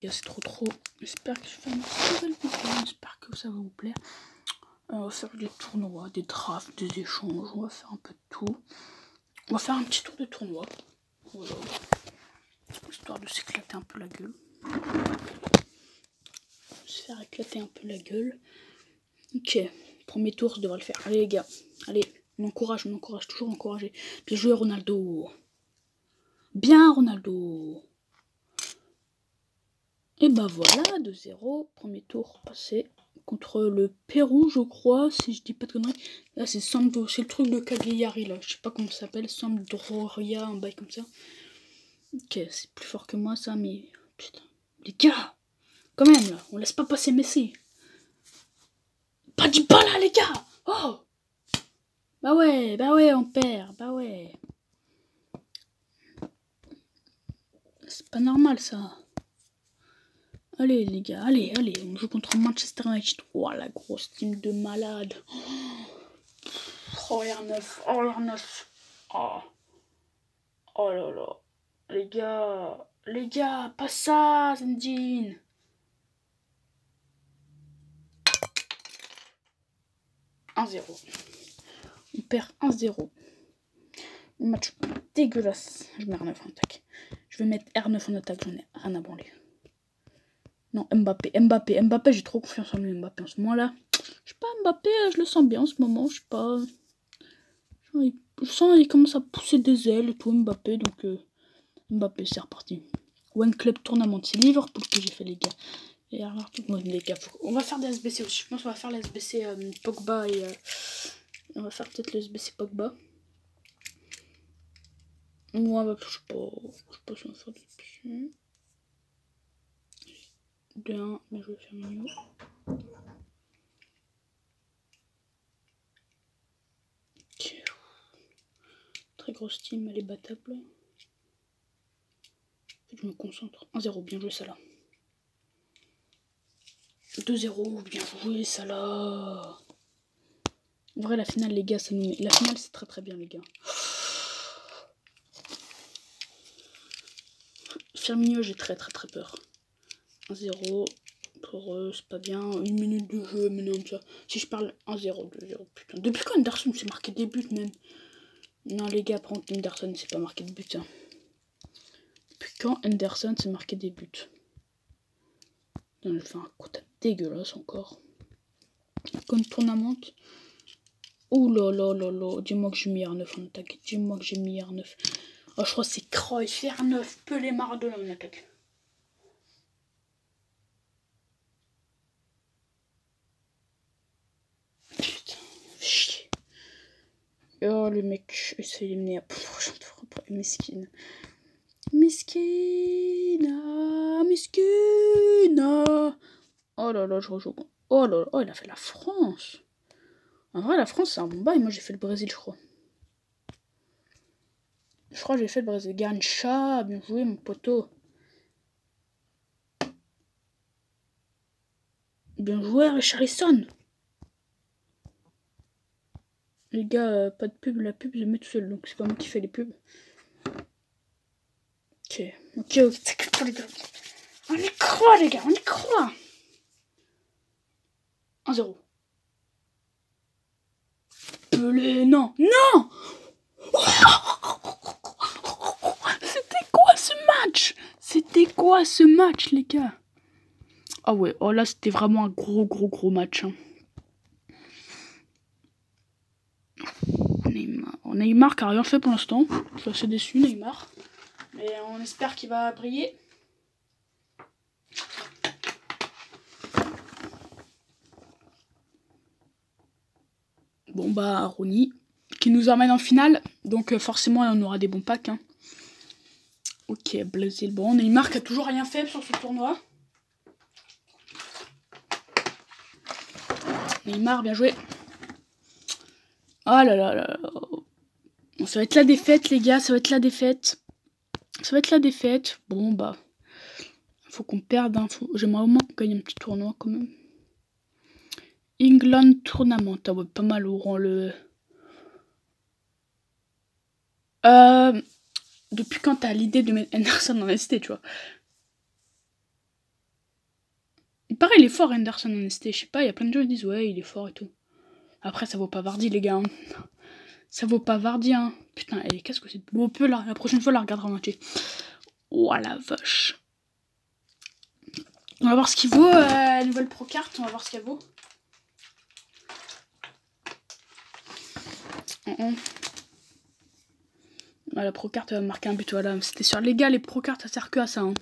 C'est trop. J'espère que je fais une nouvelle vidéo. J'espère que ça va vous plaire. On va faire des tournois, des drafts, des échanges. On va faire un peu de tout. On va faire un petit tour de tournoi. Voilà. Histoire de s'éclater un peu la gueule. Se faire éclater un peu la gueule. Ok. Premier tour, ça devrait le faire. Allez les gars. Allez. On encourage, toujours encourager. Bien joué Ronaldo. Bien Ronaldo. Et bah voilà, 2-0. Premier tour passé contre le Pérou, je crois, si je dis pas de conneries. Là, c'est le truc de Cagliari, là. Je sais pas comment ça s'appelle. Sampdoria, un bail comme ça. Ok, c'est plus fort que moi, ça, mais... Putain. Les gars, quand même, là, on laisse pas passer Messi. Pas du pas là, les gars. Oh. Bah ouais, on perd. Bah ouais. C'est pas normal, ça. Allez les gars, allez, on joue contre Manchester United. Oh la grosse team de malade. Oh R9, oh R9. Oh là là. Les gars, pas ça, Zendine. « 1-0. On perd 1-0. Match dégueulasse. Je mets R9 en attaque. Je vais mettre R9 en attaque, j'en ai rien à branler. Non, Mbappé, j'ai trop confiance en lui, Mbappé, en ce moment-là. Je sais pas, Mbappé, je le sens bien en ce moment, je sais pas. Je sens qu'il commence à pousser des ailes et tout, Mbappé, donc Mbappé, c'est reparti. One Club Tournament, c'est Liverpool que j'ai fait, les gars. Et alors, les gars, on va faire des SBC aussi. Je pense qu'on va faire les SBC Pogba et... on va faire peut-être le SBC Pogba. Moi, bah, je sais pas si on va faire des SBC. 2-1, mais je vais faire mieux. Okay. Très grosse team, elle est battable. Je me concentre. 1-0, bien joué, ça là. 2-0, bien joué, ça là. En vrai, la finale, les gars, ça nous met... La finale, c'est très bien, les gars. Firmino, j'ai très peur. 1-0. Pour eux, c'est pas bien. 1 minute de jeu, mais non, ça. Si je parle 1-0, 2-0, putain. Depuis quand Anderson s'est marqué des buts, même? Non, les gars, par contre, Anderson s'est pas marqué de buts. Hein. Depuis quand Anderson s'est marqué des buts? Je fais un coup dégueulasse encore. Comme tournament. Ouh là là là là. Dis-moi que j'ai mis R9 en attaque. Dis-moi que j'ai mis R9. Oh, je crois que c'est Cruyff, R9, Pelé, Maradona en attaque. Putain, chier. Oh, le mec, il s'est éliminé à Mesquine. Mesquina. Oh là là, je rejoue. Oh là là, oh, il a fait la France. En vrai, la France, c'est un bon bail. Moi, j'ai fait le Brésil, je crois. Je crois que j'ai fait le Brésil. Garnica, bien joué, mon poteau. Bien joué, Richarlison. Les gars, pas de pub. La pub, je mets tout seul. Donc, c'est pas moi qui fais les pubs. Ok. Les gars. On y croit, les gars. On y croit. 1-0. Pelé, non. Non. C'était quoi ce match, les gars? Ah ouais, oh là, c'était vraiment un gros match. Hein. Neymar qui a rien fait pour l'instant. Je suis assez déçu, Neymar. Mais on espère qu'il va briller. Bon bah, Rooney, qui nous emmène en finale. Donc forcément, on aura des bons packs. Hein. Ok, Brésil. Bon, Neymar qui a toujours rien fait sur ce tournoi. Neymar, bien joué. Oh là là là. Bon, ça va être la défaite, les gars. Ça va être la défaite. Bon, bah. Faut qu'on perde. Hein. J'aimerais au moins qu'on gagne un petit tournoi quand même. England Tournament. Ah ouais, pas mal au rang le. Depuis quand t'as l'idée de mettre Anderson dans ST, tu vois? paraît, il est fort, Henderson en ST. Je sais pas, il y a plein de gens qui disent, ouais, il est fort et tout. Après, ça vaut pas Vardy, les gars. Hein. Ça vaut pas Vardy, hein. Putain, qu'est-ce que c'est beau peu là. La prochaine fois, la regardera en entier. Oh la vache. On va voir ce qu'il vaut, la nouvelle Pro Carte. On va voir ce qu'elle vaut. La Pro Carte va marquer un but, voilà. C'était sur les gars, les Pro Cartes, ça sert que à ça. Hein.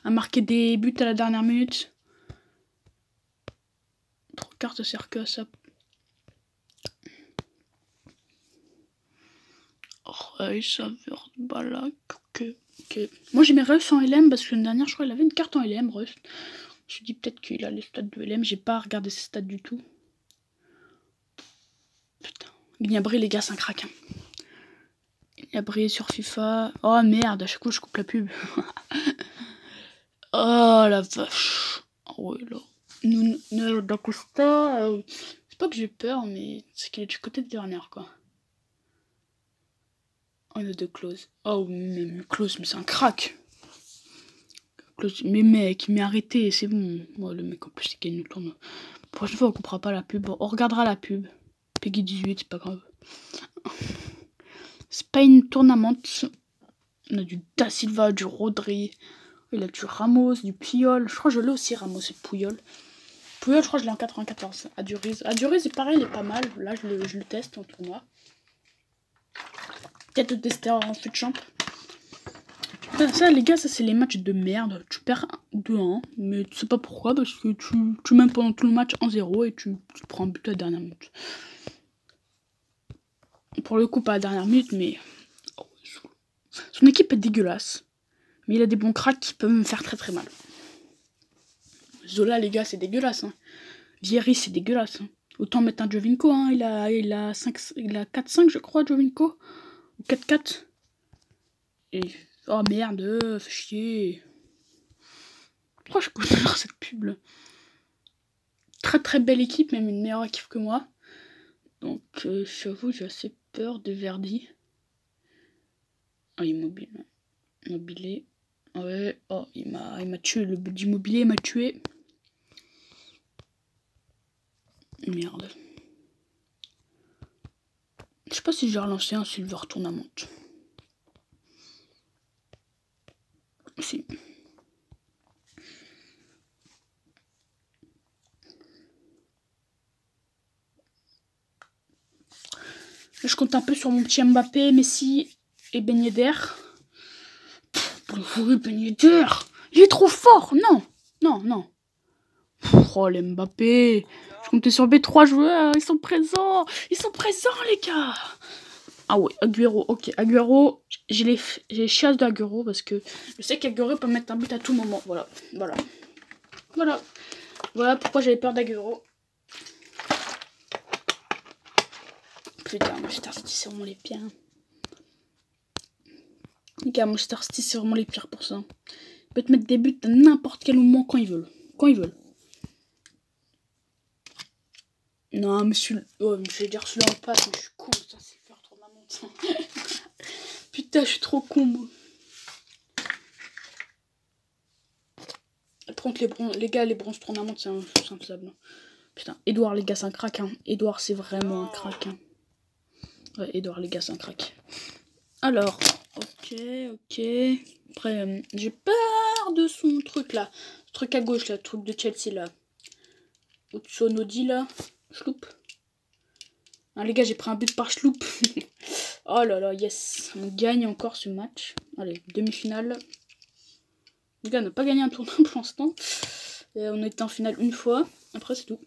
À marquer des buts à la dernière minute. Pro Carte, ça sert que à ça. Ça vert Balak. Ok. Moi j'ai mes Reus en LM parce que l'année dernière je crois qu'il avait une carte en LM Reus. Je me suis dit peut-être qu'il a les stats de LM, j'ai pas regardé ses stats du tout. Putain. Gnabry les gars c'est un crack. Hein. Gnabry sur FIFA. Oh merde, à chaque fois je coupe la pub. Oh la vache. Oh ouais là. Nuno da Costa. C'est pas que j'ai peur mais c'est qu'il est du côté de Werner quoi. Oh, il y a de Klose. Oh, mais Klose, mais c'est un crack. Klose, mais mec, il m'est arrêté, c'est bon. Moi, le mec, en plus, il gagne le tournoi. La prochaine fois, on coupera pas la pub. On regardera la pub. Peggy 18, c'est pas grave. C'est pas une tournamente. On a du Da Silva, du Rodri. Il a du Ramos, du Puyol. Je crois que je l'ai aussi, Ramos et Puyol. Puyol, je crois que je l'ai en 94. Aduriz, c'est pareil, il est pas mal. Là, je le teste en tournoi. Peut-être le tester en fut de champ. Ça, les gars, ça, c'est les matchs de merde. Tu perds 2-1, mais tu sais pas pourquoi, parce que tu mènes pendant tout le match 1-0 et tu prends un but à la dernière minute. Pour le coup, pas à la dernière minute, mais... Oh, son équipe est dégueulasse. Mais il a des bons cracks qui peuvent me faire très très mal. Zola, les gars, c'est dégueulasse. Hein. Vieri, c'est dégueulasse. Hein. Autant mettre un Jovinko, hein. Il a 4-5, je crois, Jovinko. Ou 4-4. Et... Oh merde, fais chier. Pourquoi je continue cette pub là? Très très belle équipe, même une meilleure équipe que moi. Donc j'avoue, j'ai assez peur de Verdi. Oh, Immobile. Immobilier. Ouais, oh, il m'a tué. Le but d'Immobilier m'a tué. Merde. Je sais pas si j'ai relancé un Silver Tournament. Si. Là, je compte un peu sur mon petit Mbappé, Messi et Ben Yedder. Ben Yedder, il est trop fort. Non. Oh, les Mbappé. Je comptais sur mes 3 joueurs. Ils sont présents, les gars. Ah ouais, Agüero. Ok, Agüero. J'ai les chasses d'Agüero parce que je sais qu'Agüero peut mettre un but à tout moment. Voilà pourquoi j'avais peur d'Agüero. Putain, Manchester City, c'est vraiment les pires. Les gars, Manchester City, c'est vraiment les pires pour ça. Ils peuvent te mettre des buts à n'importe quel moment quand ils veulent. Non, monsieur. Oh, je vais dire celui-là en passe, mais je suis con, ça c'est faire trop de la montagne. Putain, je suis trop con, moi. Par contre, les gars, les bronzes tournaments, c'est infaisable. Putain, Edouard, les gars, c'est un crack. Hein. Edouard, c'est vraiment un crack. Hein. Ouais, Edouard, les gars, c'est un crack. Alors, ok. Après, j'ai peur de son truc là. Ce truc à gauche là, le truc de Chelsea là. Otsonodi là. Schloup. Ah, les gars, j'ai pris un but par Schloup. Oh là là, yes. On gagne encore ce match. Allez, demi-finale. Les gars, on n'a pas gagné un tournoi pour l'instant. On était en finale une fois. Après, c'est tout.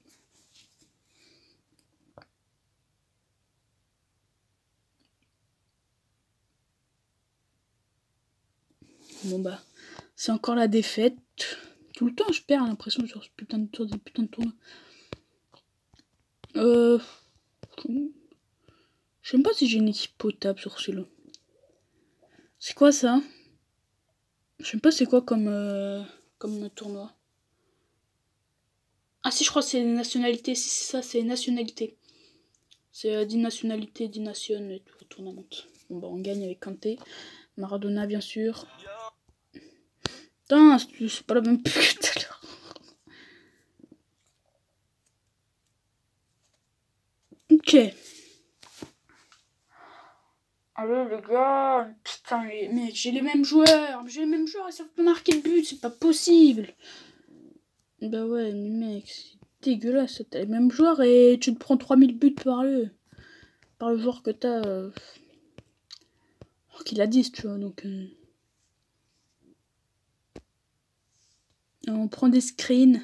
Bon bah, c'est encore la défaite. Tout le temps, je perds l'impression sur ce putain de tournoi. Je sais même pas si j'ai une équipe potable sur celui-là. C'est quoi ça? Je sais pas c'est quoi comme tournoi. Ah si, je crois que c'est les nationalités. Si c'est ça, c'est les nationalités. C'est 10 nationalités, 10 nations et tout, tournament. Bon bah on gagne avec Kanté. Maradona bien sûr. Putain, c'est pas la même pub que tout à l'heure. Ok. Allez les gars, putain les mecs, j'ai les mêmes joueurs, ils savent pas marquer le but, c'est pas possible. Bah ouais, mais mec, c'est dégueulasse, t'as les mêmes joueurs et tu te prends 3000 buts par le joueur que t'as. Alors qu'il a 10, tu vois, donc... On prend des screens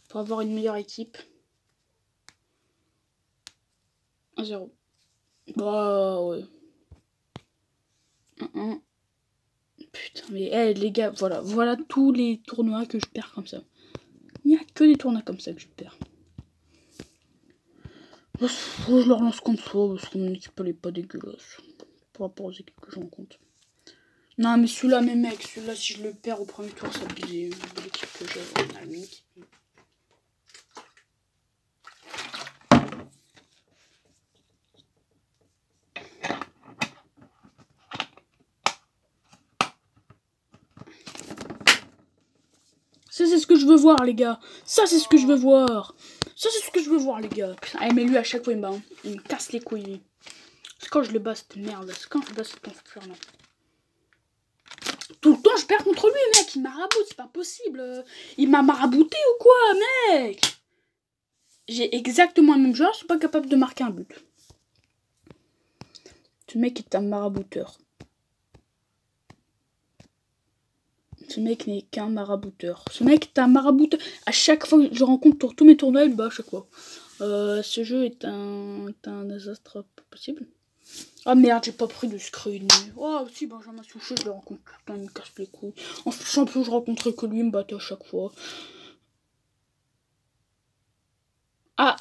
pour avoir une meilleure équipe. 1-0. Bah ouais. 1-1. Putain, mais les gars, voilà tous les tournois que je perds comme ça. Il n'y a que des tournois comme ça que je perds. Je leur lance comme ça parce que mon équipe elle est pas dégueulasse par rapport aux équipes que je rencontre. Non, mais celui-là, mes mecs, celui-là, si je le perds au premier tour, ça abusé. L'équipe que j'ai, on a la même équipe. Ça, c'est ce que je veux voir, les gars. Ça, c'est ce que je veux voir. Ça, c'est ce que je veux voir, les gars. Putain, mais lui, à chaque fois, il me casse les couilles. C'est quand je le bats, cette merde. C'est quand je le bats, cette infernal. Tout le temps, je perds contre lui, mec. Il maraboute, c'est pas possible. Il m'a marabouté ou quoi, mec? J'ai exactement le même joueur, je suis pas capable de marquer un but. Ce mec est un marabouteur. Ce mec n'est qu'un marabouteur. Ce mec est un marabouteur. À chaque fois que je rencontre sur tous mes tournois, il me bat à chaque fois. Ce jeu est un désastre pas possible. Ah merde, j'ai pas pris de screen. Oh si, Benjamin Souchet, je le rencontre tout le temps, il me casse les couilles. En champion, je rencontrais que lui, il me battait à chaque fois. Ah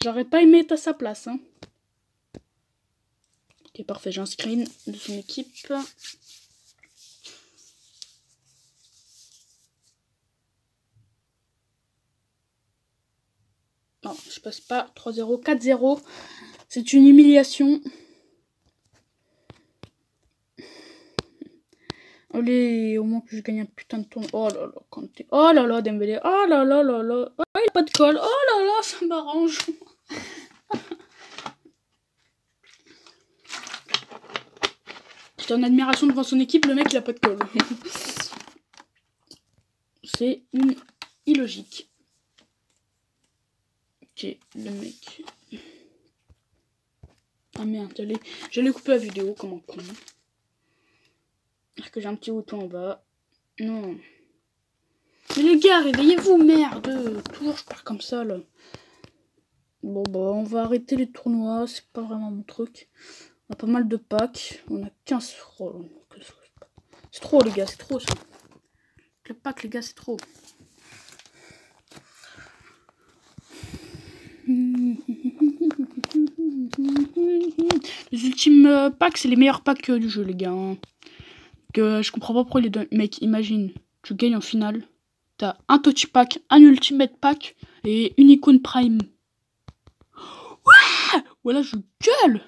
J'aurais pas aimé être à sa place, hein. Ok, parfait, j'ai un screen de son équipe. Non, je passe pas. 3-0, 4-0. C'est une humiliation. Allez, au moins que je gagne un putain de tournoi. Oh là là, Kanté. Oh là là, Dembélé. Oh là là là là. Oh, il a pas de colle. Oh là là, ça m'arrange. J'étais en admiration devant son équipe, le mec il a pas de colle. C'est une illogique. Ok, le mec. Ah merde, j'allais couper la vidéo comme un con. Parce que j'ai un petit bouton en bas. Non. Mais les gars, réveillez-vous, merde. Toujours je perds comme ça là. Bon bah on va arrêter les tournois, c'est pas vraiment mon truc. On a pas mal de packs. On a 15. Oh, c'est trop les gars, c'est trop ça. Le pack les gars, c'est trop. Les ultimes packs, c'est les meilleurs packs du jeu les gars. Hein. Que je comprends pas pourquoi les deux. Mec, imagine, tu gagnes en finale. T'as un touch pack, un ultimate pack et une icône prime. Ouais, voilà, je gueule.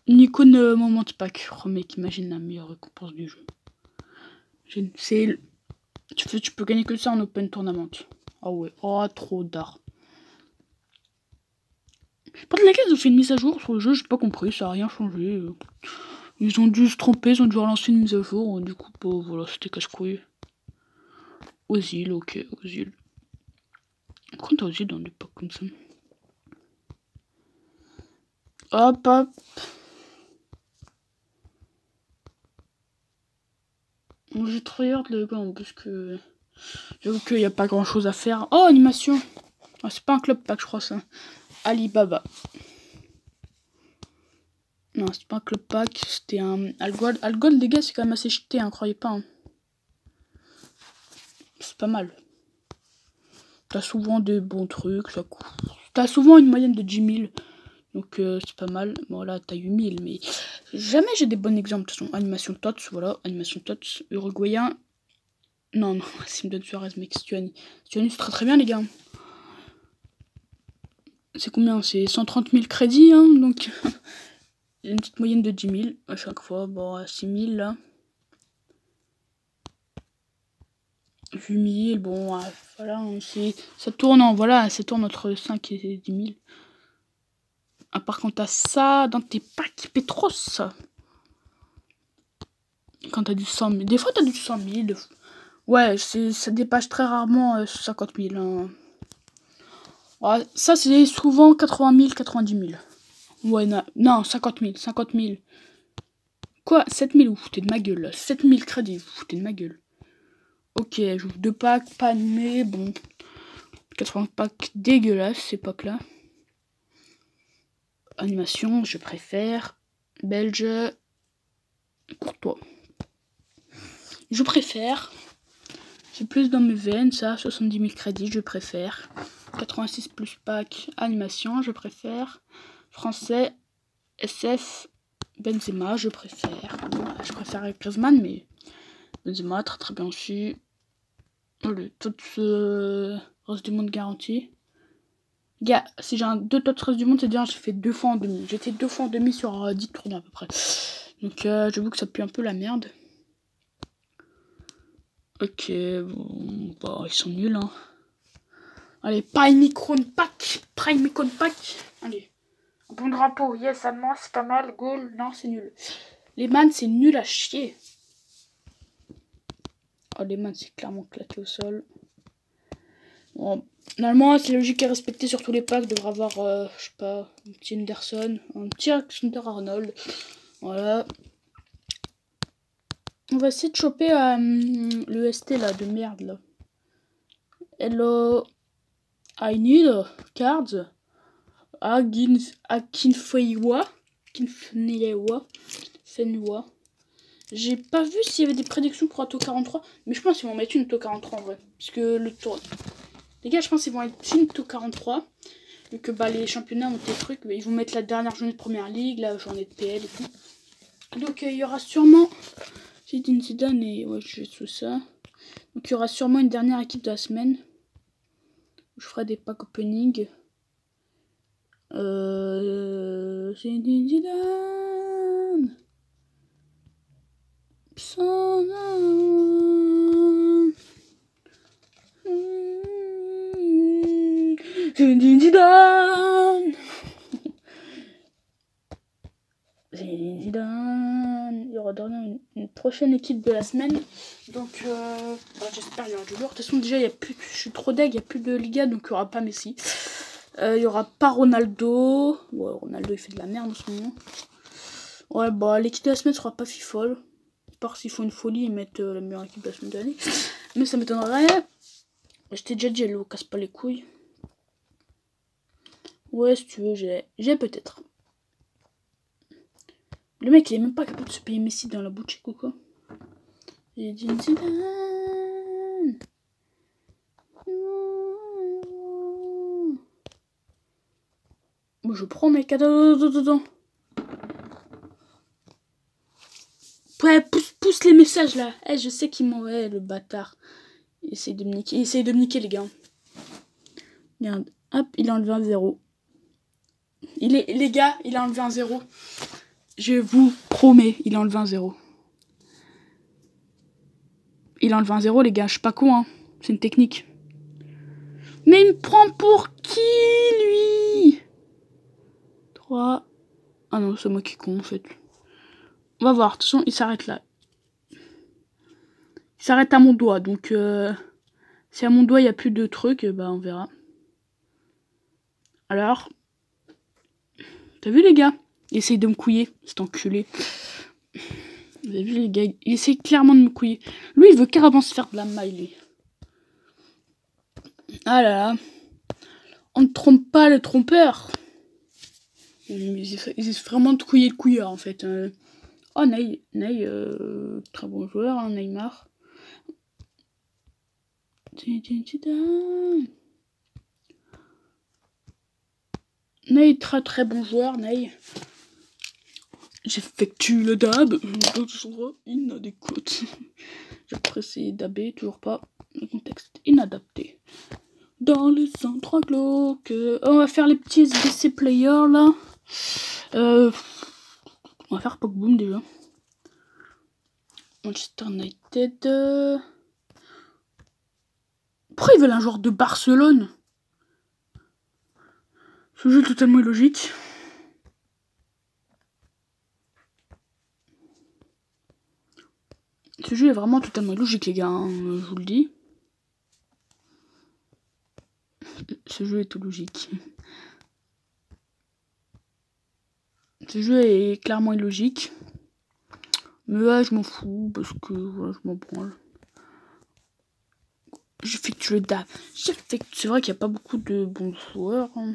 Une icône moment pack. Oh mec, imagine la meilleure récompense du jeu. C'est... Tu peux gagner que ça en open tournament. Ah ouais, oh trop d'art. Pendant laquelle ils ont fait une mise à jour sur le jeu, j'ai pas compris, ça a rien changé. Ils ont dû se tromper, ils ont dû relancer une mise à jour, du coup, bah, voilà, c'était casse-couille. Ozil, ok, Ozil. Pourquoi t'as Ozil dans des packs comme ça? Hop, hop. J'ai tryhard les gars, parce que j'avoue qu'il n'y a pas grand chose à faire. Oh, animation. Ah, c'est pas un club pack, je crois ça. Alibaba. Non, c'est pas un club pack, c'était un Algold. Algold, les gars, c'est quand même assez cheaté, hein, croyez pas. Hein. C'est pas mal. T'as souvent des bons trucs, ça coûte. T'as souvent une moyenne de 10 000. Donc c'est pas mal. Bon là t'as 8 000, mais jamais j'ai des bons exemples. De toute façon, animation Tots, voilà, animation Tots, uruguayen. Non, non, c'est me donne Suarez, mec, Stuani. Stuani, c'est très très bien, les gars. C'est combien? C'est 130 000 crédits, hein, donc. Une petite moyenne de 10 000 à chaque fois. Bon, à 6 000 là. 8 000, bon, Voilà, ça tourne ça tourne entre 5 et 10 000. Ah, par contre, t'as ça dans tes packs Petros. Quand t'as du 100 000. Des fois, t'as du 100 000. Ouais, ça dépasse très rarement 50 000. Hein. Ouais, ça, c'est souvent 80 000, 90 000. Ouais, non, 50 000, 50 000. Quoi 7 000, vous foutez de ma gueule, là. 7 000 crédits, vous foutez de ma gueule. Ok, j'ouvre 2 packs, pas animés, bon. 80 packs dégueulasses, ces packs-là. Animation, je préfère. Belge. Courtois. Je préfère. J'ai plus dans mes veines, ça. 70 000 crédits, je préfère. 86 plus pack, animation, je préfère. Français, SF, Benzema, je préfère. Je préfère avec Griezmann, mais Benzema, très très bien aussi. Le tout reste du monde garanti. Gars, si j'ai un 2 top reste du monde, c'est bien, j'ai fait 2 fois en demi. J'étais 2 fois en demi sur 10 tournois à peu près. Donc j'avoue que ça pue un peu la merde. Ok, bon, bah ils sont nuls hein. Allez, Prime Icon Pack. Prime Icon Pack. Allez. Bon drapeau, yes, allemand, c'est pas mal. Goal, non, c'est nul. Les man, c'est nul à chier. Oh, les man, c'est clairement claqué au sol. Bon, normalement, c'est logique à respecter sur tous les packs. Devrait avoir, je sais pas, un petit Henderson, un petit Alexander Arnold. Voilà. On va essayer de choper le ST là, de merde là. Hello. I need cards. Akinfeiwa. Fenwa. J'ai pas vu s'il y avait des prédictions pour Auto 43, mais je pense qu'ils vont mettre une Auto 43 en vrai. Parce que le tour. Les gars, je pense qu'ils vont mettre une Auto 43. Vu que bah, les championnats ont des trucs, ils vont mettre la dernière journée de première ligue, la journée de PL et tout. Donc il y aura sûrement. Zinedine Zidane et ouais, je tout ça. Donc il y aura sûrement une dernière équipe de la semaine. Où je ferai des packs opening. Zinedine Zidane. Zinedine Zidane. Zinedine Zidane. Il y aura une prochaine équipe de la semaine. Donc j'espère qu'il y aura du lourd. De toute façon déjà je suis trop deg, il n'y a plus de Liga, donc il n'y aura pas Messi. Il n'y aura pas Ronaldo. Ouais, Ronaldo il fait de la merde en ce moment. Ouais, bah l'équipe de la semaine sera pas fifole. À part s'ils font une folie et mettent la meilleure équipe de la semaine d'année. Mais ça m'étonnerait. Je t'ai déjà dit, elle casse pas les couilles. Ouais, si tu veux, j'ai peut-être. Le mec, il est même pas capable de se payer Messi dans la boutique ou quoi. J'ai dit Zidane. Bon, je prends mes cadeaux. Ouais, pousse les messages là. Eh, je sais qu'il m'en le bâtard. Il essaye de me niquer, les gars. Regarde, hop, il a enlevé un 0. Les gars, il a enlevé un 0. Je vous promets, il a enlevé un 0. Il a enlevé un 0, les gars, je suis pas con, hein. C'est une technique. Mais il me prend pour qui, lui? 3. Ah non, c'est moi qui est con, en fait. On va voir, de toute façon, il s'arrête là. Il s'arrête à mon doigt, donc si à mon doigt il n'y a plus de trucs, bah on verra. Alors, t'as vu les gars? Il essaye de me couiller, cet enculé. Vous avez vu les gars? Il essaye clairement de me couiller. Lui, il veut carrément se faire de la maille, lui. Ah là là. On ne trompe pas le trompeur. Il essaie vraiment de couiller le couilleur, en fait. Oh, Ney, très bon joueur, hein, Neymar. Ney, très très bon joueur, Ney. J'effectue le dab. Inadéquat. J'apprécie dabber, toujours pas. Le contexte inadapté. Dans les endroits glauques. On va faire les petits SBC players là. On va faire Pogboom déjà. Manchester United. pourquoi ils veulent un joueur de Barcelone? Ce jeu est totalement illogique. Ce jeu est vraiment totalement illogique, les gars, hein, je vous le dis. Ce jeu est tout logique. Ce jeu est clairement illogique. Mais là, je m'en fous parce que voilà, je m'en branle. J'effectue le dab. C'est vrai qu'il n'y a pas beaucoup de bons joueurs. Hein.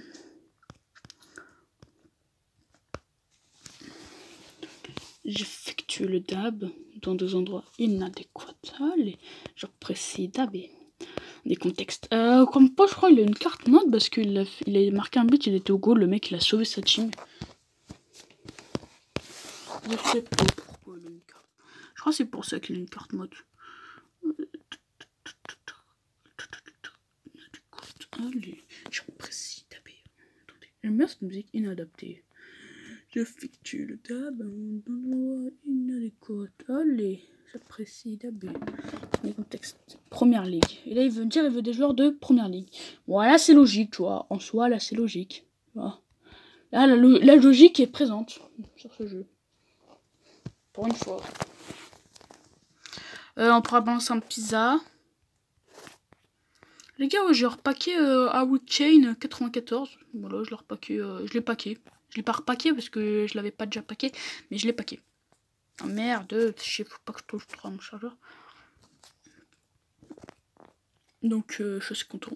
J'effectue le dab dans des endroits inadéquats. Allez, je précise dab et des contextes. Comme pas, je crois qu'il a une carte mode parce qu'il a marqué un but, il était au goal, le mec il a sauvé sa team. Je sais pas pourquoi il a une carte. Je crois que c'est pour ça qu'il a une carte mode. Allez, je précise dab. Attendez, j'aime bien cette musique inadaptée. J'effectue le dab dans un endroit inadéquat. Allez, j'apprécie dab. Les contextes. Première ligue. Et là, il veut des joueurs de première ligue. Voilà, c'est logique, tu vois. En soi, là, c'est logique. Voilà. Là, la logique est présente sur ce jeu. Pour une fois. On pourra balancer un pizza. Les gars, ouais, j'ai repacké Hard Chain 94. Voilà, je l'ai repacké. Je l'ai packé. Je l'ai pas repacké parce que je l'avais pas déjà packé. Mais je l'ai packé. Ah merde, je sais pas que je touche trop à mon chargeur. Donc, je suis content.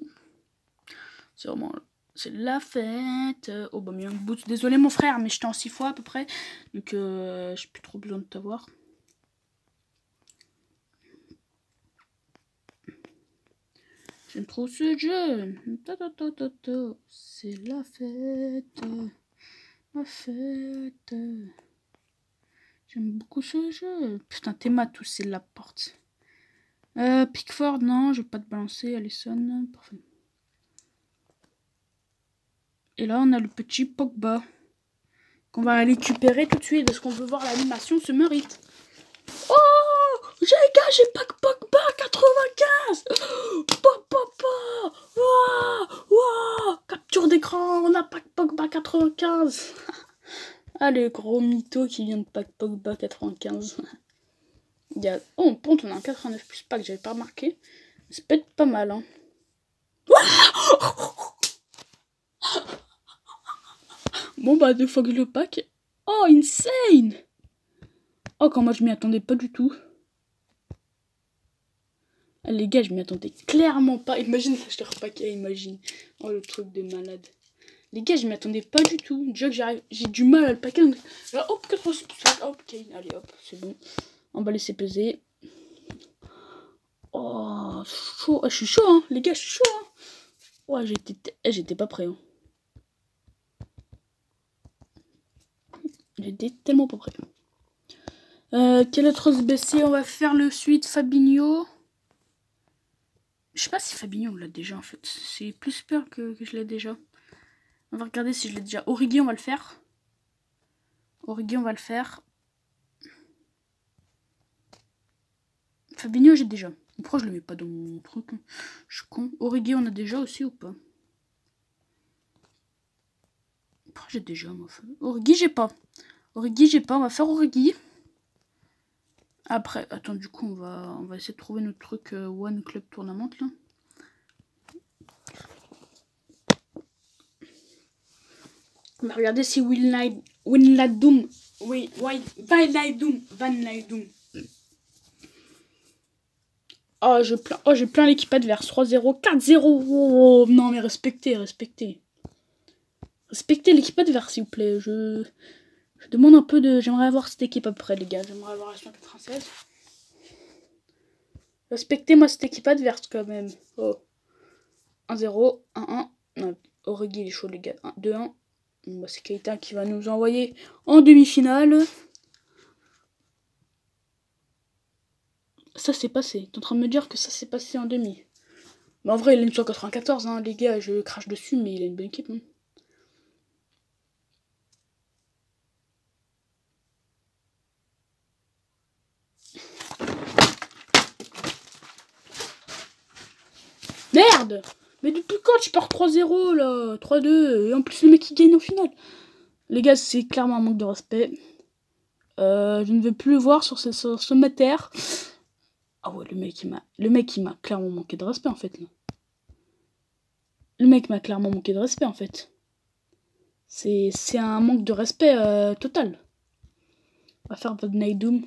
C'est vraiment. C'est la fête. Oh bah, bien boot. Désolé mon frère, mais j'étais en 6 fois à peu près. Donc, j'ai plus trop besoin de t'avoir. J'aime trop ce jeu. C'est la fête. La fête. J'aime beaucoup ce jeu. Putain, Thématou, c'est la porte. Pickford, non, je vais pas te balancer. Alisson, parfait. Et là, on a le petit Pogba. Qu'on va récupérer tout de suite parce qu'on veut voir l'animation se mérite. Oh, j'ai pas que Pogba 95. Papa. Wow. Capture d'écran, on a pas que Pogba 95. Allez, gros mytho qui vient de pack Pogba 95. Il y a... Oh, Ponte, on a un 89 plus pack, j'avais pas remarqué. Ça peut être pas mal, hein. Bon, bah, 2 fois que le pack. Oh, insane! Oh, quand moi, je m'y attendais pas du tout. Ah, les gars, je m'y attendais clairement pas. Imagine, ça, je te repacké, imagine. Oh, le truc de malade. Les gars, je m'y attendais pas du tout. Déjà que j'ai du mal à le packer. Donc... Là, hop, 86%. Hop, ok, allez, hop, c'est bon. On va laisser peser. Oh, chaud. Ah, je suis chaud, hein. Les gars, je suis chaud, hein. Ouais, j'étais pas prêt, hein. J'étais tellement pas prêt. Quel autre SBC? On va faire le suite Fabinho. Je sais pas si Fabinho on l'a déjà en fait. C'est plus peur que je l'ai déjà. On va regarder si je l'ai déjà. Origi on va le faire. Origi on va le faire. Fabinho j'ai déjà. Pourquoi je le mets pas dans mon truc? Je suis con. Origi on a déjà aussi ou pas? Pourquoi j'ai déjà moi? Origi j'ai pas. Origi j'ai pas. On va faire Origi. Après, attends, du coup, on va essayer de trouver notre truc One Club Tournament, là. On va regarder si Wijnaldum. Oui, Wijnaldum. Oh, j'ai plein l'équipe adverse. 3-0, 4-0. Oh, non, mais respectez. Respectez l'équipe adverse, s'il vous plaît. Je demande un peu de... J'aimerais avoir cette équipe après, les gars. J'aimerais avoir la 196. Respectez-moi cette équipe adverse, quand même. Oh. 1-0, 1-1. Non, Origi, il est chaud, les gars. 2-1. Bon, bah, c'est Keita qui va nous envoyer en demi-finale. Ça s'est passé. T'es en train de me dire que ça s'est passé en demi. Mais en vrai, il a une 194, hein, les gars. Je crache dessus, mais il a une bonne équipe. Hein. merde. Mais depuis quand tu pars 3-0 là? 3-2. Et en plus, le mec il gagne au final. Les gars, c'est clairement un manque de respect. Je ne veux plus le voir sur ce mater. Ah ouais, le mec il m'a clairement manqué de respect en fait. Là. Le mec m'a clairement manqué de respect en fait. C'est un manque de respect total. On va faire votre Night Doom.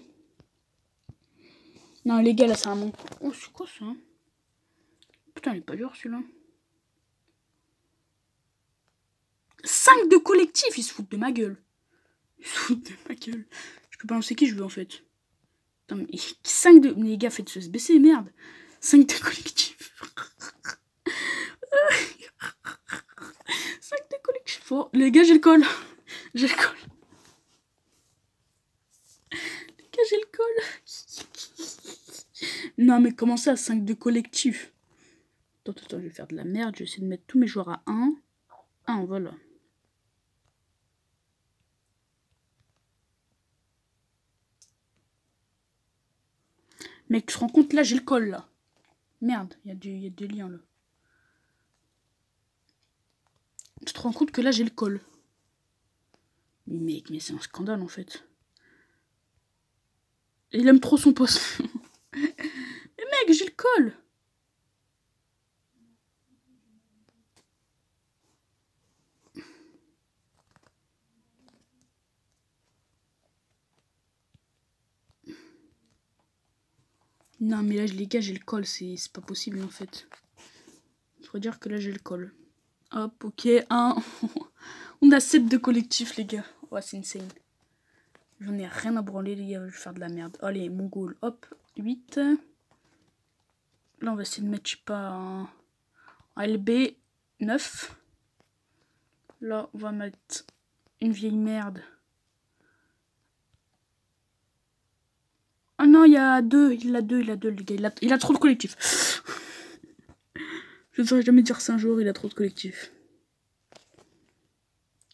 Non les gars là c'est un manque. Oh c'est quoi ça? Putain il est pas dur celui-là. 5 de collectif, ils se foutent de ma gueule. Ils se foutent de ma gueule. Je peux balancer qui je veux en fait. Putain, mais 5 de... Mais les gars faites se baisser, merde. 5 de collectif. 5 de collectif. Oh, les gars j'ai le col. J'ai le col. Les gars j'ai le col. Non mais comment ça 5 de collectif? Attends, je vais faire de la merde. Je vais essayer de mettre tous mes joueurs à 1. 1, voilà. Mec, tu te rends compte, là, j'ai le col, là. Merde, il y a des liens, là. Tu te rends compte que là, j'ai le col. Mec, mais c'est un scandale, en fait. Il aime trop son poste. Mais mec, j'ai le col. Non, mais là, les gars, j'ai le col. C'est pas possible, en fait. Il faut dire que là, j'ai le col. Hop, ok, 1. On a 7 de collectif, les gars. Ouais, c'est insane. J'en ai rien à branler, les gars. Je vais faire de la merde. Allez, mon goal. Hop, 8. Là, on va essayer de mettre, je sais pas, un LB 9. Là, on va mettre une vieille merde. Ah non, il y a 2. Il a 2, les gars. Il a trop de collectif. Je ne saurais jamais dire ça un jour, il a trop de collectif.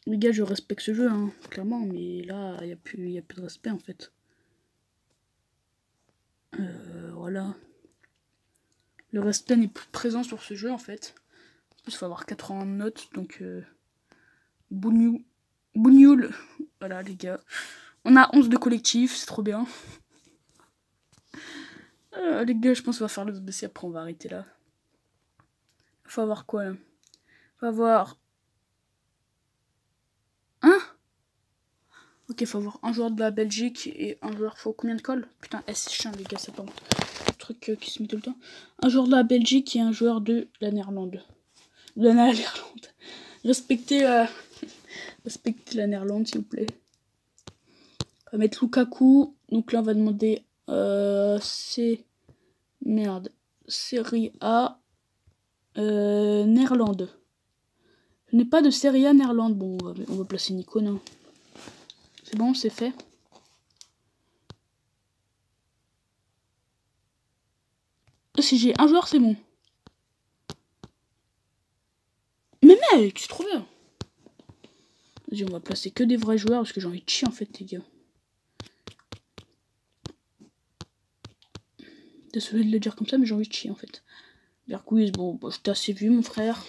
Les gars, je respecte ce jeu, hein, clairement, mais là, il n'y a plus de respect, en fait. Voilà. Le respect n'est plus présent sur ce jeu, en fait. En plus, il faut avoir 80 notes, donc... Bougnoul. Voilà, les gars. On a 11 de collectif, c'est trop bien. Les gars, je pense qu'on va faire le SBC, après on va arrêter là. Faut avoir quoi, là? Faut avoir... Hein? Ok, faut avoir un joueur de la Belgique et un joueur... Faut combien de calls? Putain, c'est chiant, les gars, ça tombe. Le truc qui se met tout le temps. Un joueur de la Belgique et un joueur de la Néerlande. De la Néerlande. Respectez la Néerlande, s'il vous plaît. On va mettre Lukaku. Donc là, on va demander... Merde. Série A. Néerlande. Je n'ai pas de Série A Néerlande. Bon, on va placer Nico, non. C'est bon, c'est fait. Si j'ai un joueur, c'est bon. Mais mec, c'est trop bien. Vas-y, on va placer que des vrais joueurs parce que j'ai envie de chier en fait, les gars. Désolé de le dire comme ça, mais j'ai envie de chier en fait. Bergouis, bon, bah, je t'ai assez vu, mon frère.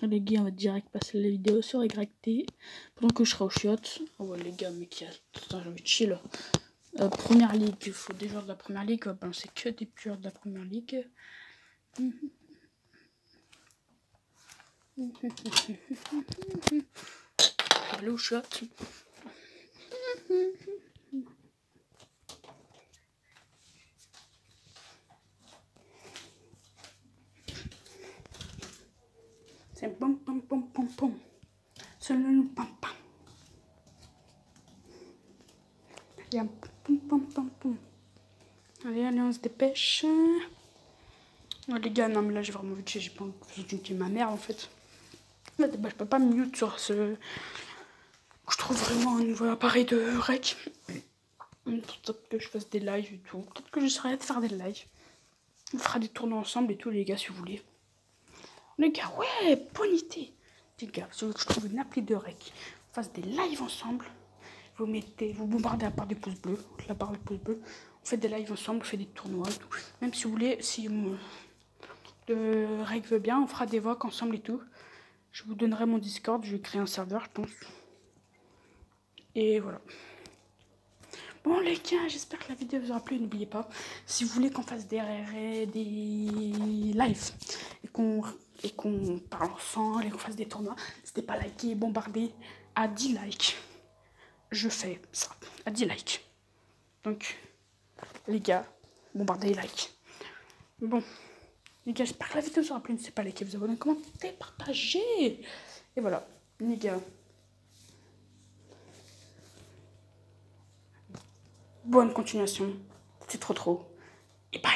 Les gars, on va direct passer la vidéo sur YT pendant que je serai au chiottes. Oh ouais, les gars, mec, j'ai envie de chier là. Première ligue, il faut des joueurs de la première ligue. On va balancer que des joueurs de la première ligue. Allez au shot. C'est pom pom pom pom pom. C'est le pom pom. Il y a un pom pom pom pom. Allez, on se dépêche. Oh, les gars, non mais là j'ai vraiment vu que j'ai pas envie de ma mère en fait. Là, bah, je peux pas me mute sur ce... Je trouve vraiment un nouveau appareil de rec. Peut-être que je fasse des lives et tout. Peut-être que j'essaierai de faire des lives. On fera des tournois ensemble et tout, les gars, si vous voulez. Les gars, ouais, bonne idée. Les gars, si vous voulez que je trouve une appli de rec, on fasse des lives ensemble. Vous bombardez la barre des pouces bleus, la barre des pouces bleus. On fait des lives ensemble, on fait des tournois et tout. Même si vous voulez, si le rec veut bien, on fera des vocs ensemble et tout. Je vous donnerai mon Discord, je vais créer un serveur, je pense. Et voilà. Bon les gars, j'espère que la vidéo vous aura plu. N'oubliez pas, si vous voulez qu'on fasse des lives et qu'on parle ensemble et qu'on fasse des tournois, n'hésitez pas à liker et bombarder à 10 likes. Je fais ça, à 10 likes. Donc, les gars, bombardez les likes. Bon, les gars, j'espère que la vidéo vous aura plu. N'hésitez pas à liker, vous abonner, commenter, partager. Et voilà, les gars. Bonne continuation. C'est trop. Et bye.